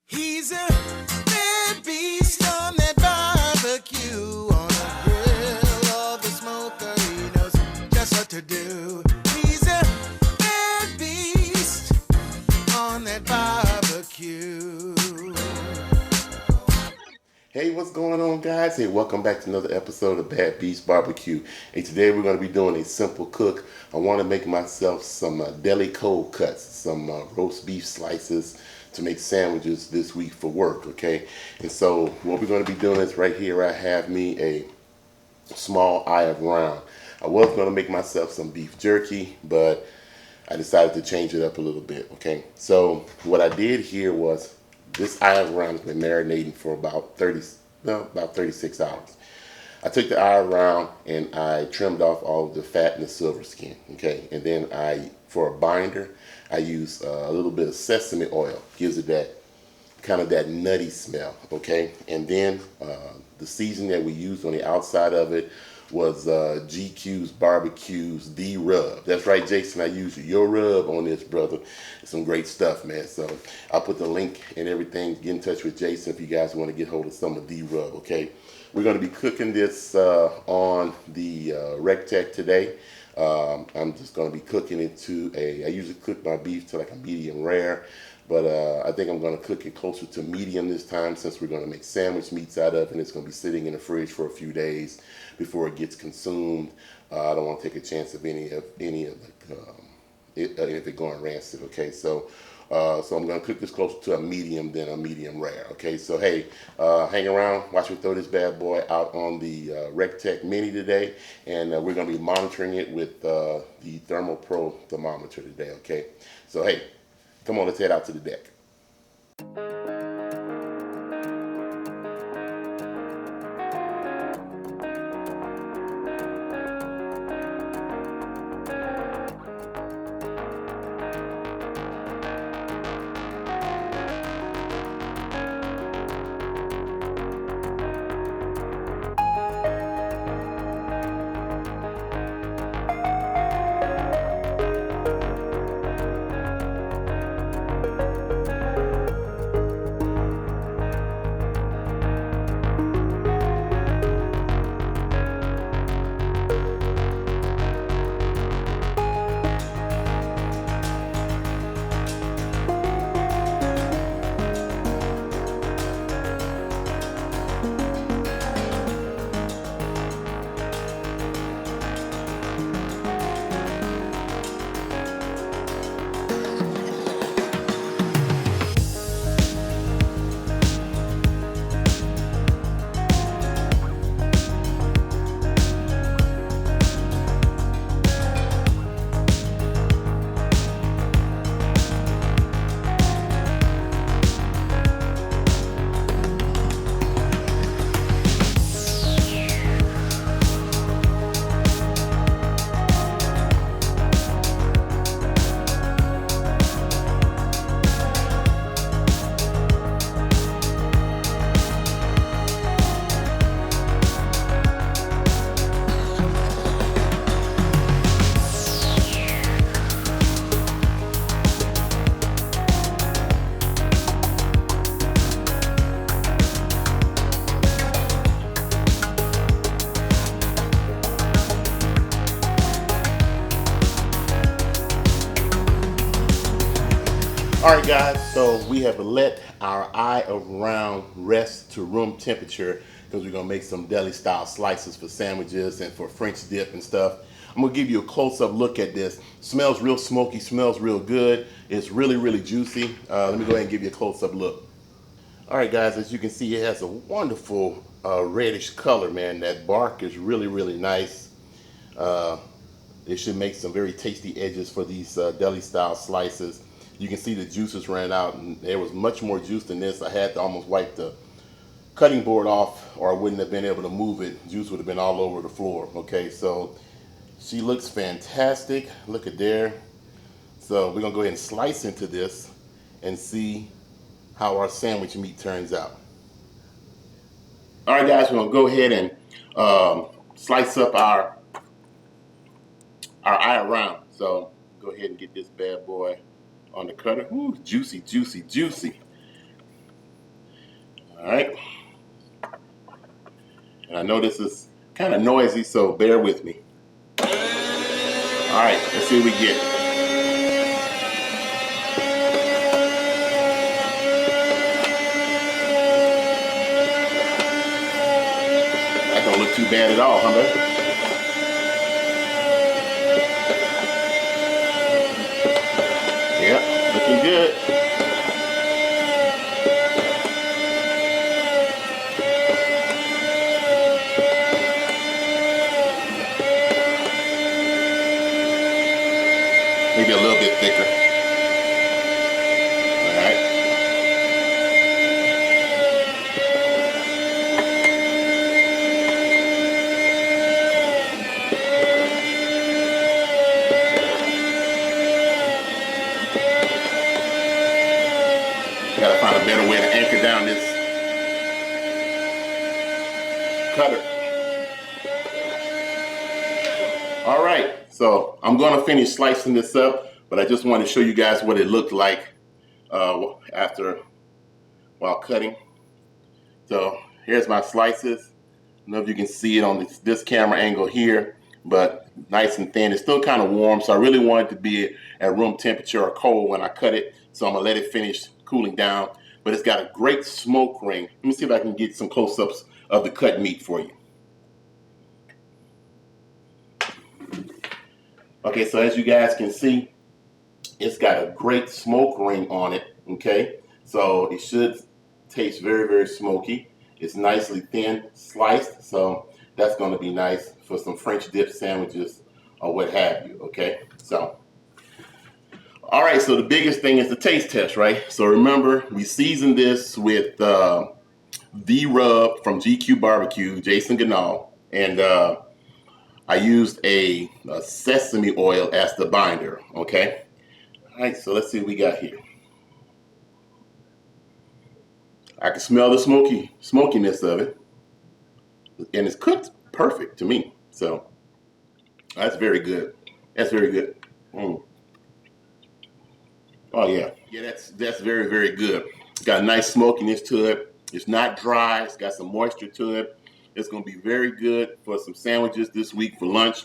He's a bad beast on that barbecue, on the grill or the smoker. He knows just what to do. He's a bad beast on that barbecue. Hey, what's going on, guys? Hey, welcome back to another episode of Bad Beast Barbecue. Hey, today we're going to be doing a simple cook. I want to make myself some deli cold cuts, some roast beef slices to make sandwiches this week for work, okay? And so what we're going to be doing is right here I have me a small eye of round. I was going to make myself some beef jerky, but I decided to change it up a little bit, okay? So what I did here was this eye of round has been marinating for about 36 hours. I took the eye round and I trimmed off all of the fat and the silver skin, okay? And then for a binder, I use a little bit of sesame oil. Gives it that kind of that nutty smell, okay? And then the seasoning that we used on the outside of it was GQue's BBQ's The Rub. That's right, Jason, I used your rub on this, brother. It's some great stuff, man. So I'll put the link and everything. Get in touch with Jason if you guys want to get hold of some of The Rub, okay? We're going to be cooking this on the Rectech today. I'm just going to be cooking it to I usually cook my beef to like a medium rare, but I think I'm going to cook it closer to medium this time since we're going to make sandwich meats out of it, and it's going to be sitting in the fridge for a few days before it gets consumed. I don't want to take a chance of any of it going rancid, okay? So I'm going to cook this closer to a medium than a medium rare, okay? So, hey, hang around. Watch me throw this bad boy out on the Rectech Mini today, and we're going to be monitoring it with the Thermopro thermometer today, okay? So, hey, come on, let's head out to the deck. All right, guys, so we have let our eye around rest to room temperature because we're going to make some deli style slices for sandwiches and for French dip and stuff. I'm going to give you a close-up look at this. Smells real smoky, smells real good. It's really, really juicy. Let me go ahead and give you a close-up look. All right, guys, as you can see, it has a wonderful reddish color, man. That bark is really, really nice. It should make some very tasty edges for these deli style slices. You can see the juices ran out, and there was much more juice than this. I had to almost wipe the cutting board off or I wouldn't have been able to move it. Juice would have been all over the floor. Okay, so she looks fantastic. Look at there. So we're gonna go ahead and slice into this and see how our sandwich meat turns out. All right, guys, we're gonna go ahead and slice up our eye around. So go ahead and get this bad boy on the cutter. Ooh, juicy, juicy, juicy. All right. And I know this is kind of noisy, so bear with me. All right, let's see what we get. That don't look too bad at all, huh, babe? Yep, looking good. Maybe a little bit thicker. All right. Gotta find a better way to anchor down this cutter. All right, so I'm gonna finish slicing this up, but I just want to show you guys what it looked like while cutting. So here's my slices. I don't know if you can see it on this camera angle here, but nice and thin. It's still kind of warm, so I really want it to be at room temperature or cold when I cut it. So I'm gonna let it finish cooling down, but it's got a great smoke ring. Let me see if I can get some close-ups of the cut meat for you. Okay, so as you guys can see, it's got a great smoke ring on it, okay? So it should taste very, very smoky. It's nicely thin sliced, so that's gonna be nice for some French dip sandwiches or what have you, okay? So, all right, so the biggest thing is the taste test, right? So remember, we seasoned this with the rub from GQue BBQ, Jason Ganal, and I used a sesame oil as the binder, okay? All right, so let's see what we got here. I can smell the smokiness of it, and it's cooked perfect to me. So that's very good. That's very good. Mm. Oh yeah, that's very, very good. It's got a nice smokiness to it. It's not dry. It's got some moisture to it. It's gonna be very good for some sandwiches this week for lunch.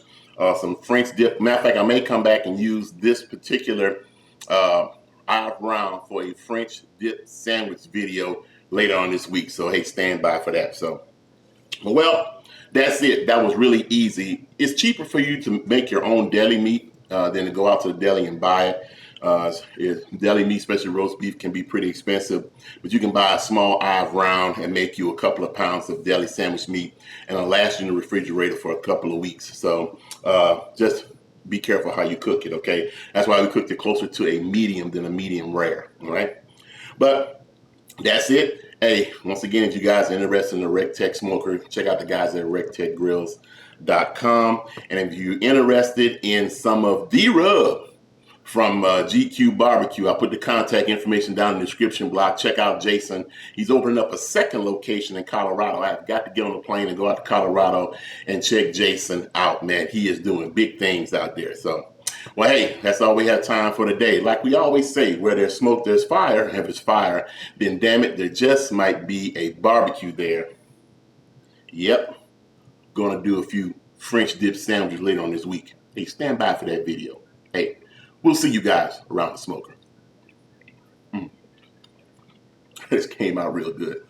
Some French dip. Matter of fact, I may come back and use this particular olive round for a French dip sandwich video later on this week. So hey, stand by for that. So, well, that's it. That was really easy. It's cheaper for you to make your own deli meat than to go out to the deli and buy it. Deli meat, especially roast beef, can be pretty expensive, but you can buy a small olive round and make you a couple of pounds of deli sandwich meat, and it'll last you in the refrigerator for a couple of weeks. So just be careful how you cook it, okay? That's why we cooked it closer to a medium than a medium rare, all right? But that's it. Hey, once again, if you guys are interested in the RecTec smoker, check out the guys at rectecgrills.com. And if you're interested in some of the rub from GQue BBQ, I'll put the contact information down in the description block. Check out Jason. He's opening up a second location in Colorado. I've got to get on the plane and go out to Colorado and check Jason out, man. He is doing big things out there. So, well, hey, that's all we have time for today. Like we always say, where there's smoke, there's fire. If it's fire, then damn it, there just might be a barbecue there. Yep. Gonna do a few French dip sandwiches later on this week. Hey, stand by for that video. Hey, we'll see you guys around the smoker. This came out real good.